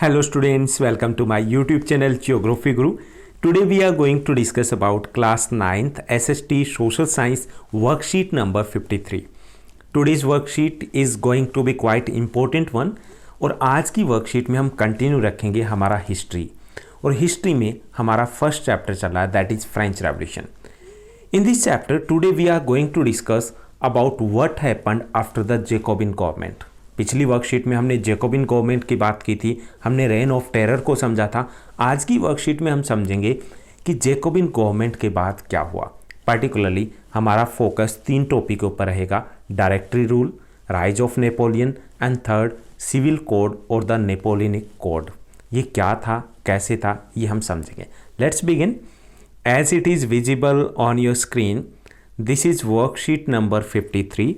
Hello students, welcome to my YouTube channel Geography Guru. Today we are going to discuss about class 9th SST Social Science worksheet number 53. Today's worksheet is going to be quite important one और आज की worksheet में हम continue रखेंगे हमारा history और history में हमारा फर्स्ट चैप्टर चल रहा है that is French revolution. In this chapter today we are going to discuss about what happened after the Jacobin government. पिछली वर्कशीट में हमने जैकोबिन गवर्नमेंट की बात की थी, हमने रेन ऑफ टेरर को समझा था. आज की वर्कशीट में हम समझेंगे कि जैकोबिन गवर्नमेंट के बाद क्या हुआ. पर्टिकुलरली हमारा फोकस 3 टॉपिक ऊपर रहेगा: directory rule, rise of Napoleon and third civil code और द नेपोलियनिक कोड. ये क्या था, कैसे था, ये हम समझेंगे. Let's begin. As it is visible on your screen, this is worksheet number 53.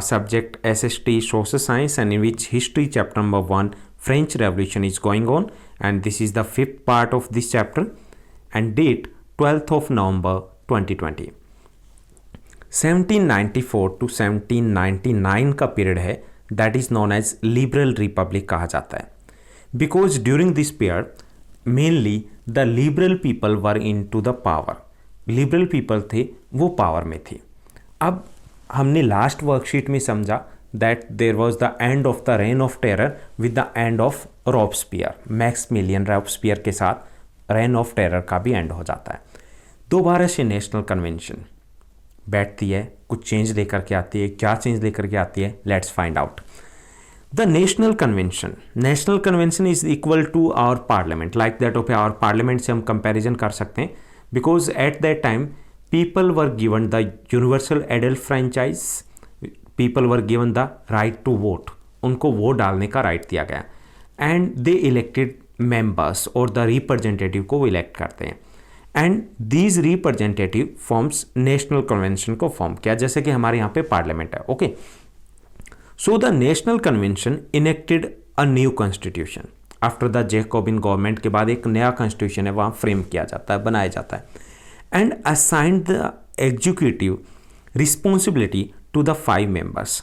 Subject SST Social Science, and in which history chapter number 1 French Revolution is going on, and this is the 5th part of this chapter, and date 12th of November 2020. 1794 to 1799 का period है, that is known as Liberal Republic कहा जाता है, because during this period mainly the liberal people were into the power. Liberal people थे, वो power में थे. अब हमने लास्ट वर्कशीट में समझा that there was the end of the reign of terror with the end of Robespierre. Maximilien Robespierre के साथ रेन ऑफ टेरर का भी एंड हो जाता है. दोबारा से नेशनल कन्वेंशन बैठती है, कुछ चेंज लेकर के आती है. क्या चेंज लेकर के आती है, let's find out. The national convention is equal to our parliament, like that of our parliament से हम कंपेरिजन कर सकते हैं, because at that time people were given the universal adult franchise, people were given the right to vote, उनको vote डालने का right दिया गया, एंड दे इलेक्टेड मेंबर्स और द रिप्रेजेंटेटिव को वो इलेक्ट करते हैं, and these representative forms national convention को फॉर्म किया, जैसे कि हमारे यहाँ पे पार्लियामेंट है. Okay, so the national convention enacted a new constitution. After the Jacobian government के बाद एक नया कॉन्स्टिट्यूशन है वहाँ फ्रेम किया जाता है, बनाया जाता है, and assigned the executive responsibility to the 5 members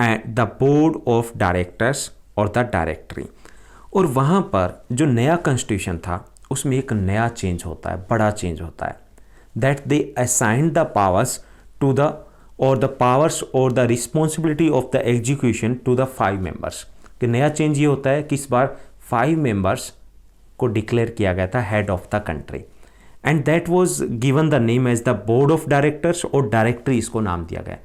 and the board of directors और the directory. और वहाँ पर जो नया कॉन्स्टिट्यूशन था उसमें एक नया चेंज होता है, बड़ा चेंज होता है, that they assigned the powers to the or the powers or the responsibility of the execution to the 5 members. कि नया चेंज ये होता है कि इस बार 5 members को डिक्लेयर किया गया था head of the country, and that was given the name as the board of directors और डायरेक्टरी इसको नाम दिया गया.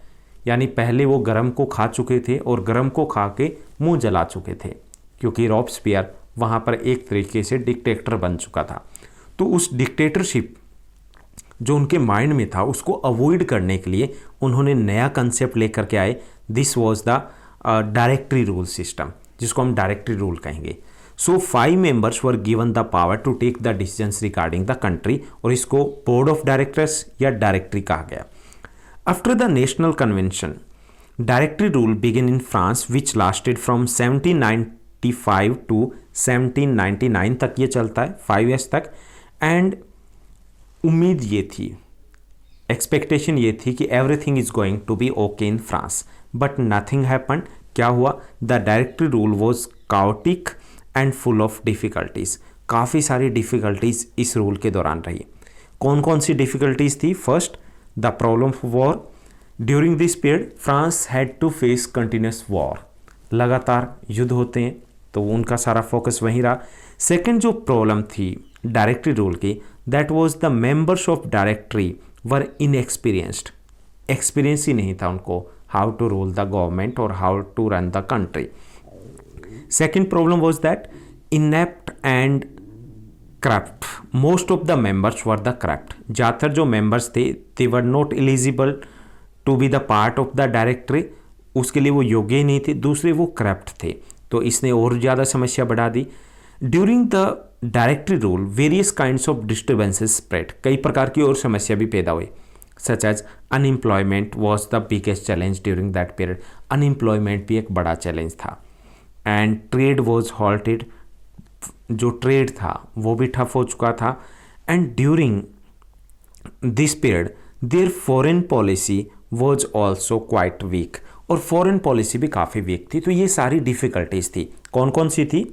यानी पहले वो गरम को खा चुके थे और गरम को खा के मुंह जला चुके थे, क्योंकि रॉब्सपियर वहाँ पर एक तरीके से डिक्टेटर बन चुका था. तो उस डिक्टेटरशिप जो उनके माइंड में था उसको अवॉइड करने के लिए उन्होंने नया कंसेप्ट लेकर के आए. This was the directory rule system, जिसको हम डायरेक्टरी रूल कहेंगे. सो 5 members were given the power to take the decisions regarding the country, और इसको बोर्ड ऑफ डायरेक्टर्स या डायरेक्टरी कहा गया. After the national convention, directory rule begin in France which lasted from 1795 to 1799 तक ये चलता है, 5 years तक. एंड उम्मीद ये थी, एक्सपेक्टेशन ये थी कि everything is going to be okay in France, but nothing happened. क्या हुआ, the directory rule was chaotic and full of difficulties. काफ़ी सारी डिफ़िकल्टीज़ इस रूल के दौरान रही. कौन कौन सी डिफ़िकल्टीज़ थी? First, the problem of war. During this period France had to face continuous war. लगातार युद्ध होते हैं तो उनका सारा फोकस वहीं रहा. सेकेंड जो प्रॉब्लम थी डायरेक्टरी रूल की, that was the members of directory were inexperienced. Experience ही नहीं था उनको how to rule the government और how to run the country. Second problem was that inept and corrupt. Most of the members were the corrupt. ज़्यादातर जो members थे they were not eligible to be the part of the directory. उसके लिए वो योग्य ही नहीं थे. दूसरे वो corrupt थे, तो इसने और ज़्यादा समस्या बढ़ा दी. During the directory rule, various kinds of disturbances spread. कई प्रकार की और समस्या भी पैदा हुई, such as unemployment was the biggest challenge during that period. Unemployment भी एक बड़ा challenge था. And trade was halted. जो ट्रेड था वो भी ठप हो चुका था. And during this period there foreign policy was also quite weak. और फॉरेन पॉलिसी भी काफ़ी वीक थी. तो ये सारी डिफ़िकल्टीज थी. कौन कौन सी थी?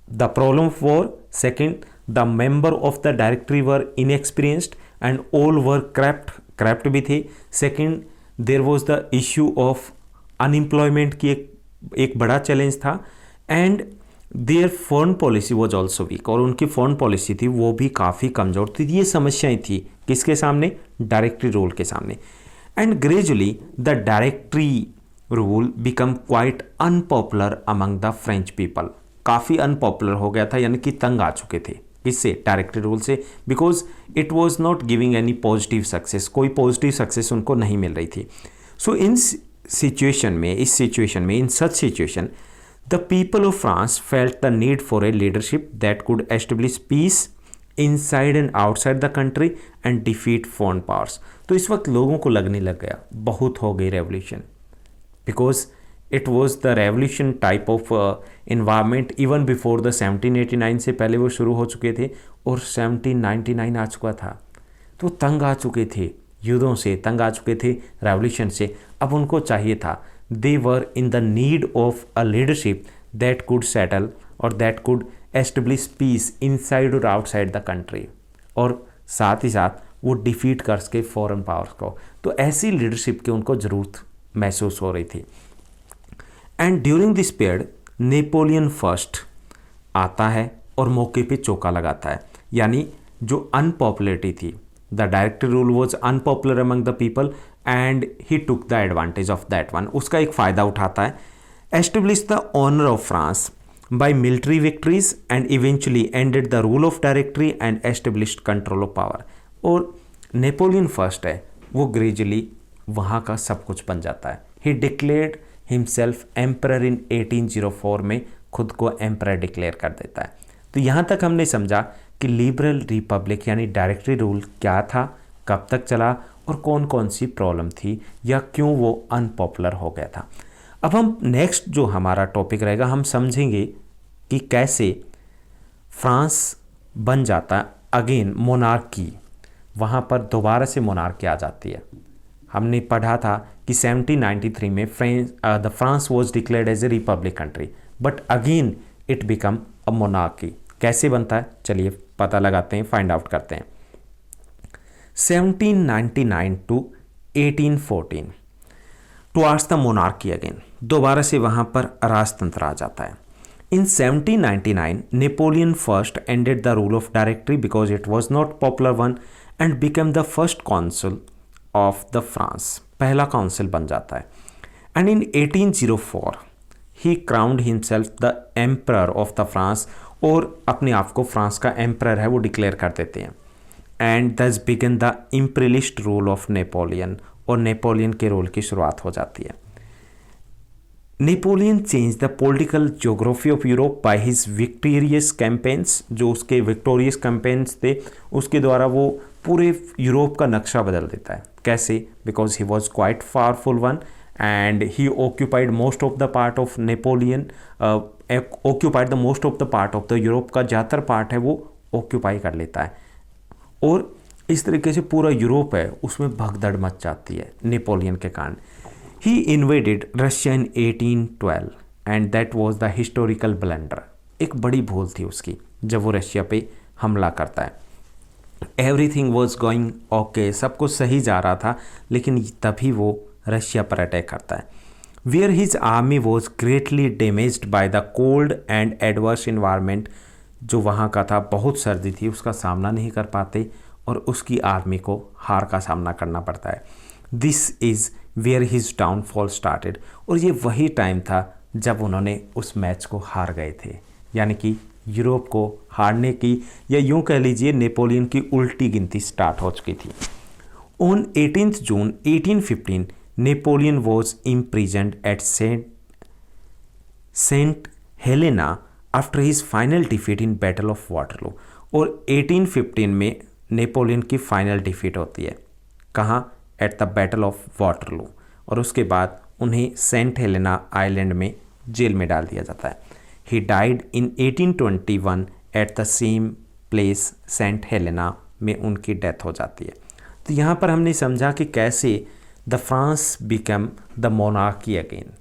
The problem of war, second the member of the directory were inexperienced and all were corrupt भी थे। Second there was the issue of unemployment की एक बड़ा चैलेंज था, and there foreign policy was also weak, और उनकी foreign policy थी वो भी काफ़ी कमज़ोर थी। ये समस्याएं थी किसके सामने? डायरेक्टरी रूल के सामने। And gradually the directory rule become quite unpopular among the French people, काफ़ी अनपॉपुलर हो गया था, यानी कि तंग आ चुके थे किससे? डायरेक्टरी रूल से, because it was not giving any positive success, कोई पॉजिटिव सक्सेस उनको नहीं मिल रही थी। सो इन सिचुएशन में in such situation the people of France felt the need for a leadership that could establish peace inside and outside the country and defeat foreign powers. तो इस वक्त लोगों को लगने लग गया बहुत हो गई revolution, because it was the revolution type of environment even before the 1789 से पहले वो शुरू हो चुके थे, और 1799 आ चुका था। तो तंग आ चुके थे युद्धों से, तंग आ चुके थे रेवोल्यूशन से। अब उनको चाहिए था, they were in the need of a leadership that could settle और that could establish peace inside और आउटसाइड द कंट्री, और साथ ही साथ वो डिफीट कर सके फॉरेन पावर्स को। तो ऐसी लीडरशिप की उनको ज़रूरत महसूस हो रही थी। And during this period Napoleon first आता है और मौके पे चौका लगाता है, यानी जो अनपॉपुलरिटी थी, the directory rule was unpopular among the people and he took the advantage of that one, उसका एक फ़ायदा उठाता है। Establish the honour of France by military victories and eventually ended the rule of directory and established control of power। और Napoleon first है वो gradually वहाँ का सब कुछ बन जाता है। ही डिक्लेयर्ड हिमसेल्फ एम्परर इन 1804 में खुद को एम्परर डिक्लेयर कर देता है। तो यहाँ तक हमने समझा कि लिबरल रिपब्लिक यानी डायरेक्टरी रूल क्या था, कब तक चला और कौन कौन सी प्रॉब्लम थी या क्यों वो अनपॉपुलर हो गया था। अब हम नेक्स्ट जो हमारा टॉपिक रहेगा, हम समझेंगे कि कैसे फ्रांस बन जाता अगेन मोनार्की, वहाँ पर दोबारा से मोनार्की आ जाती है। हमने पढ़ा था कि 1793 में the France was declared as a republic country, but again it become a monarchy. कैसे बनता है चलिए पता लगाते हैं, फाइंड आउट करते हैं। 1799 to 1814 towards the monarchy again, दोबारा से वहाँ पर राजतंत्र आ जाता है। In 1799 Napoleon first ended the rule of directory because it was not popular one and become the first consul of the France, पहला काउंसिल बन जाता है। And in 1804 he crowned himself the emperor of the France, और अपने आप को France का emperor है वो डिक्लेयर कर देते हैं। And this began the imperialist rule of Napoleon, और नेपोलियन के रोल की शुरुआत हो जाती है। Napoleon change the political geography of Europe by his victorious campaigns, जो उसके विक्टोरियस कैंपेन्स थे उसके द्वारा वो पूरे यूरोप का नक्शा बदल देता है। कैसे? Because he was quite powerful one and he occupied most of the part of Napoleon, occupied the most of the part of the Europe का ज़्यादातर पार्ट है वो ऑक्यूपाई कर लेता है, और इस तरीके से पूरा यूरोप है उसमें भगदड़ मच जाती है नेपोलियन के कारण। ही invaded Russia in 1812 and that was the historical blunder, एक बड़ी भूल थी उसकी जब वो रशिया पे हमला करता है। एवरीथिंग वॉज गोइंग ओके, सब कुछ सही जा रहा था, लेकिन तभी वो रशिया पर अटैक करता है। Where his army was greatly damaged by the cold and adverse environment, जो वहाँ का था बहुत सर्दी थी उसका सामना नहीं कर पाते और उसकी आर्मी को हार का सामना करना पड़ता है। This is where his downfall started, और ये वही टाइम था जब उन्होंने उस मैच को हार गए थे, यानी कि यूरोप को हारने की या यूँ कह लीजिए नेपोलियन की उल्टी गिनती स्टार्ट हो चुकी थी। On 18 June 1815 Napoleon was imprisoned at Saint Helena after his final defeat in battle of Waterloo, और 1815 में नेपोलियन की फाइनल डिफीट होती है। कहाँ? At the battle of Waterloo, और उसके बाद उन्हें सेंट हेलेना आइलैंड में जेल में डाल दिया जाता है। He died in 1821 at the same place Saint Helena में उनकी डेथ हो जाती है। तो यहाँ पर हमने समझा कि कैसे the France become the monarchy again.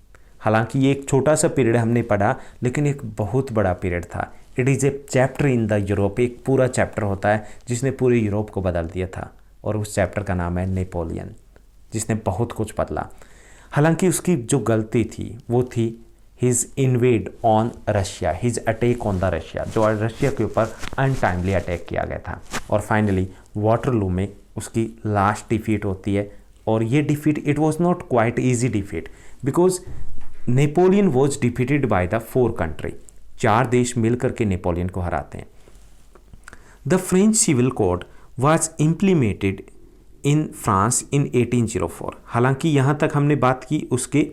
हालांकि ये एक छोटा सा पीरियड हमने पढ़ा, लेकिन एक बहुत बड़ा पीरियड था। It is a chapter in the Europe, एक पूरा चैप्टर होता है जिसने पूरे यूरोप को बदल दिया था, और उस चैप्टर का नाम है नेपोलियन, जिसने बहुत कुछ बदला। हालांकि उसकी जो गलती थी वो थी his invade on Russia, his attack on the Russia, जो रशिया के ऊपर अनटाइमली अटैक किया गया था। और फाइनली वाटरलू में उसकी लास्ट डिफीट होती है, और ये defeat it was not quite easy defeat because Napoleon was defeated by the 4 country, 4 देश मिलकर के नेपोलियन को हराते हैं। The French civil code was implemented in France in 1804। हालांकि यहाँ तक हमने बात की उसके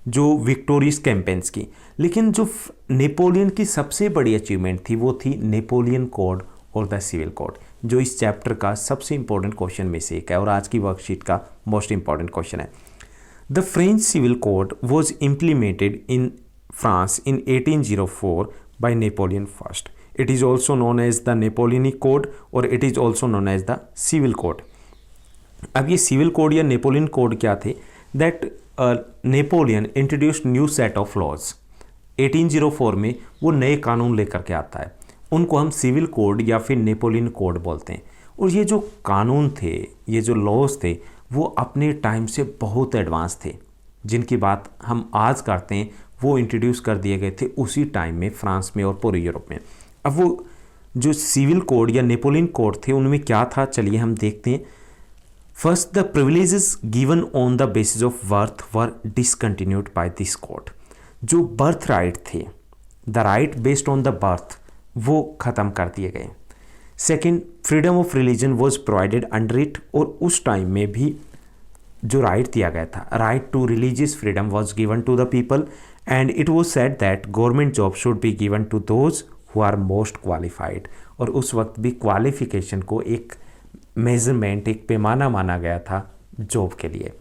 जो विक्टोरियस कैंपेन्स की, लेकिन जो नेपोलियन की सबसे बड़ी अचीवमेंट थी वो थी नेपोलियन कोड और द सिविल कोड, जो इस चैप्टर का सबसे इंपॉर्टेंट क्वेश्चन में से एक है और आज की वर्कशीट का मोस्ट इंपॉर्टेंट क्वेश्चन है। The French civil code was implemented in France in 1804 by Napoleon first. It is also known as the Napoleonic code और it is also known as the civil code. अब ये civil code या Napoleon code क्या थे? That Napoleon introduced new set of laws. 1804 में वो नए कानून लेकर के आता है, उनको हम सिविल कोड या फिर नेपोलियन कोड बोलते हैं। और ये जो कानून थे, ये जो लॉज थे, वो अपने टाइम से बहुत एडवांस थे। जिनकी बात हम आज करते हैं वो इंट्रोड्यूस कर दिए गए थे उसी टाइम में फ्रांस में और पूरे यूरोप में। अब वो जो सिविल कोड या नेपोलियन कोड थे उनमें क्या था, चलिए हम देखते हैं। First, the privileges given on the basis of birth were discontinued by this code. जो बर्थ राइट थे, the right based on the birth, वो ख़त्म कर दिए गए। Second, freedom of religion was provided under it, और उस टाइम में भी जो राइट दिया गया था, right to religious freedom was given to the people, and it was said that government job should be given to those who are most qualified. और उस वक्त भी क्वालिफिकेशन को एक मेजरमेंट, एक पैमाना माना गया था जॉब के लिए।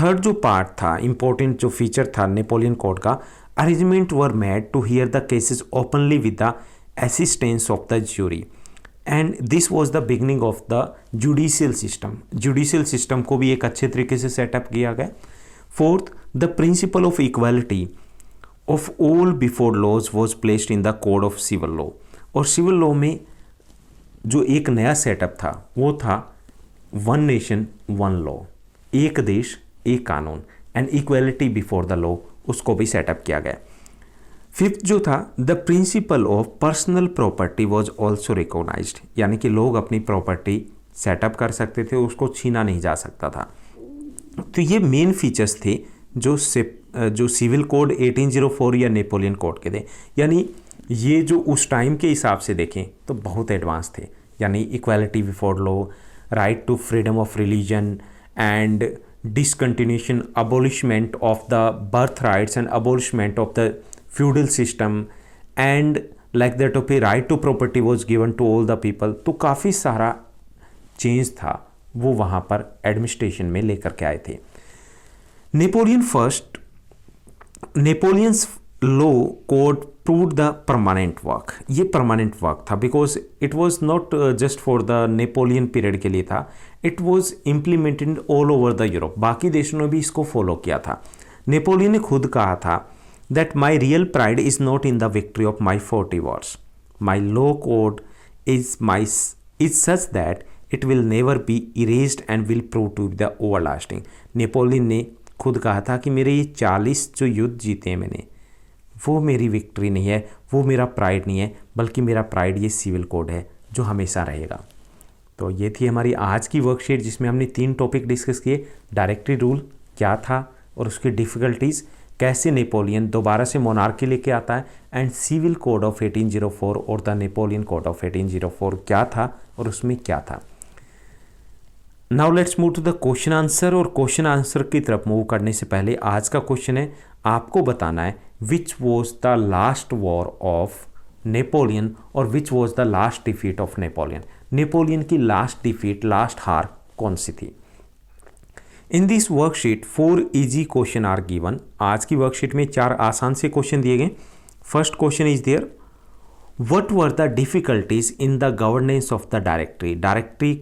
थर्ड जो पार्ट था, इंपॉर्टेंट जो फीचर था नेपोलियन कोड का, arrangement were made to hear the cases openly with the assistance of the jury, and this was the beginning of the judicial system. Judicial system को भी एक अच्छे तरीके से सेटअप किया गया। Fourth, the principle of equality of all before laws was placed in the code of civil law. और civil law में जो एक नया सेटअप था वो था वन नेशन वन लॉ, एक देश एक कानून, and equality before the law, उसको भी सेटअप किया गया। फिफ्थ जो था, the principle of personal property was also recognised, यानी कि लोग अपनी प्रॉपर्टी सेटअप कर सकते थे, उसको छीना नहीं जा सकता था। तो ये मेन फीचर्स थे जो सिविल कोड 1804 या नेपोलियन कोड के थे। यानी ये जो उस टाइम के हिसाब से देखें तो बहुत एडवांस थे, यानी equality before law, right to freedom of religion, and discontinuation, abolishment of the birth rights and abolishment of the feudal system, and like that of a right to property was given to all the people. तो काफ़ी सारा change था वो वहाँ पर administration में लेकर के आए थे। Napoleon's law code proved the permanent work. ये परमानेंट वर्क था because it was not just for the Napoleon period के लिए था, it was implemented all over the Europe. बाकी देशों ने भी इसको फॉलो किया था। नेपोलियन ने खुद कहा था that my real pride is not in the victory of my 40 wars, my law code is such that it will never be erased and will prove to the over lasting. Napoleon ने खुद कहा था कि मेरे ये 40 जो युद्ध जीते हैं मैंने, वो मेरी विक्ट्री नहीं है, वो मेरा प्राइड नहीं है, बल्कि मेरा प्राइड ये सिविल कोड है जो हमेशा रहेगा। तो ये थी हमारी आज की वर्कशीट जिसमें हमने 3 टॉपिक डिस्कस किए। डायरेक्टरी रूल क्या था और उसकी डिफ़िकल्टीज़, कैसे नेपोलियन दोबारा से मोनार्की लेके आता है, एंड सिविल कोड ऑफ 1804 और द नेपोलियन कोड ऑफ 1804 क्या था और उसमें क्या था। Now let's move to the question answer. और क्वेश्चन आंसर की तरफ मूव करने से पहले आज का क्वेश्चन है, आपको बताना है which was the last war of Napoleon और which was the last defeat of Napoleon. Napoleon की लास्ट डिफीट, लास्ट हार कौन सी थी। In this worksheet 4 easy question are given. आज की वर्कशीट में 4 आसान से क्वेश्चन दिए गए। First question is there, what were the difficulties in the governance of the directory. Directory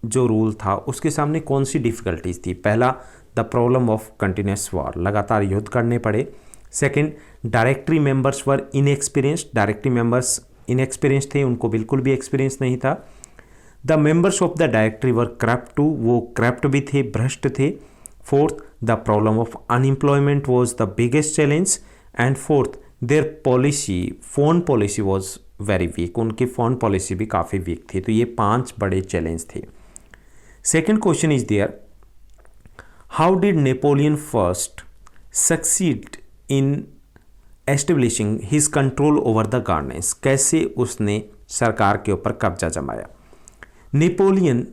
जो रूल था उसके सामने कौन सी डिफिकल्टीज थी। पहला, the problem of continuous war, लगातार युद्ध करने पड़े। Second, directory members were inexperienced, directory members inexperience थे, उनको बिल्कुल भी एक्सपीरियंस नहीं था। The members of the directory were corrupt too, वो करप्ट भी थे, भ्रष्ट थे। Fourth, the problem of unemployment was the biggest challenge. And fourth, their policy, phone policy was very weak, उनकी फोन पॉलिसी भी काफ़ी वीक थी। तो ये 5 बड़े चैलेंज थे। Second question is there, how did Napoleon first succeed in establishing his control over the governance, कैसे उसने सरकार के ऊपर कब्जा जमाया। Napoleon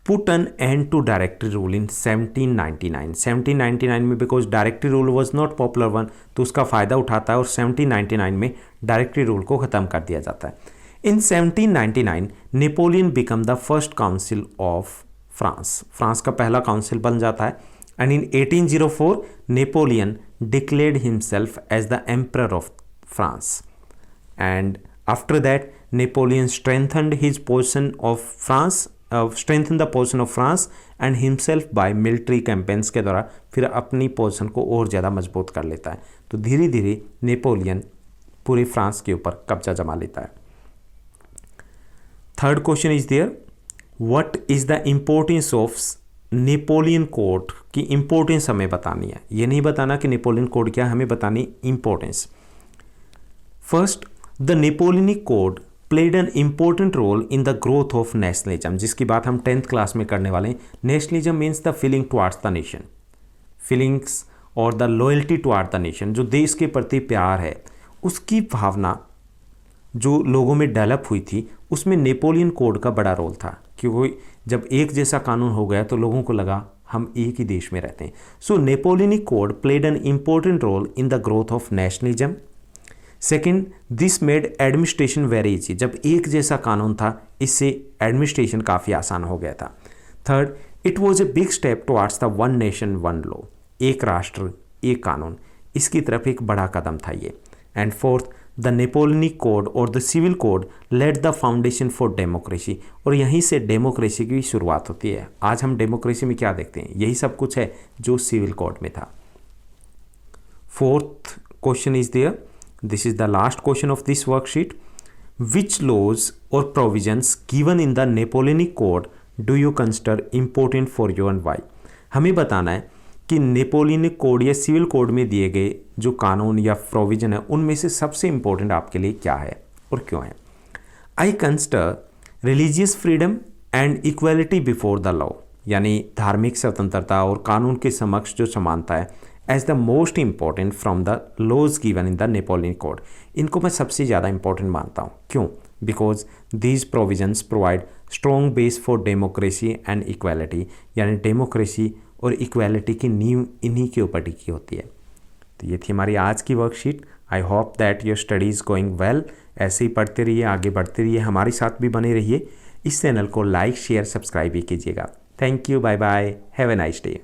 put an end to directory rule in 1799, 1799 में, because directory rule was not popular one, तो उसका फ़ायदा उठाता है और 1799 में डायरेक्टरी रूल को ख़त्म कर दिया जाता है। In 1799 Napoleon become the first council of France, France का पहला काउंसिल बन जाता है। And in 1804 Napoleon declared himself as the emperor of France. And after that Napoleon strengthened his position of France, strengthened the position of France and himself by military campaigns के द्वारा फिर अपनी position को और ज़्यादा मजबूत कर लेता है। तो धीरे धीरे नेपोलियन पूरे फ्रांस के ऊपर कब्जा जमा लेता है। Third question is there, what is the importance of Napoleon code की इंपॉर्टेंस हमें बतानी है। ये नहीं बताना कि नेपोलियन कोड क्या, हमें बतानी importance. First, the Napoleonic code played an important role in the growth of nationalism, जिसकी बात हम 10th क्लास में करने वाले हैं। Nationalism means the feeling towards the nation, feelings और the loyalty toward the nation, जो देश के प्रति प्यार है, उसकी भावना जो लोगों में डेवलप हुई थी, उसमें नेपोलियन कोड का बड़ा रोल था। क्योंकि जब एक जैसा कानून हो गया तो लोगों को लगा हम एक ही देश में रहते हैं। So Napoleonic code played an important role in the growth of nationalism. Second, this made administration very easy, जब एक जैसा कानून था इससे एडमिनिस्ट्रेशन काफ़ी आसान हो गया था। Third, it was a big step towards the one nation one law, एक राष्ट्र एक कानून, इसकी तरफ एक बड़ा कदम था ये। And fourth, the Napoleonic code और the civil code led the foundation for democracy, और यहीं से डेमोक्रेसी की शुरुआत होती है। आज हम डेमोक्रेसी में क्या देखते हैं, यही सब कुछ है जो सिविल कोड में था। Fourth question is there, this is the last question of this worksheet, which laws or provisions given in the Napoleonic Code do you consider important for you and why। हमें बताना है कि Napoleonic code या civil code में दिए गए जो कानून या प्रोविजन है उनमें से सबसे इंपॉर्टेंट आपके लिए क्या है और क्यों है। I consider religious freedom and equality before the law, यानी धार्मिक स्वतंत्रता और कानून के समक्ष जो समानता है, as the most important from the laws given in the Napoleon code. इनको मैं सबसे ज़्यादा इंपॉर्टेंट मानता हूँ। क्यों? Because these provisions provide strong base for democracy and equality, यानी डेमोक्रेसी और इक्वालिटी की नींव इन्हीं के ऊपर टिकी होती है। तो ये थी हमारी आज की worksheet. I hope that your study is going well. ऐसे ही पढ़ते रहिए, आगे बढ़ते रहिए, हमारे साथ भी बने रहिए। इस चैनल को लाइक शेयर सब्सक्राइब भी कीजिएगा। Thank you, bye bye, have a nice day.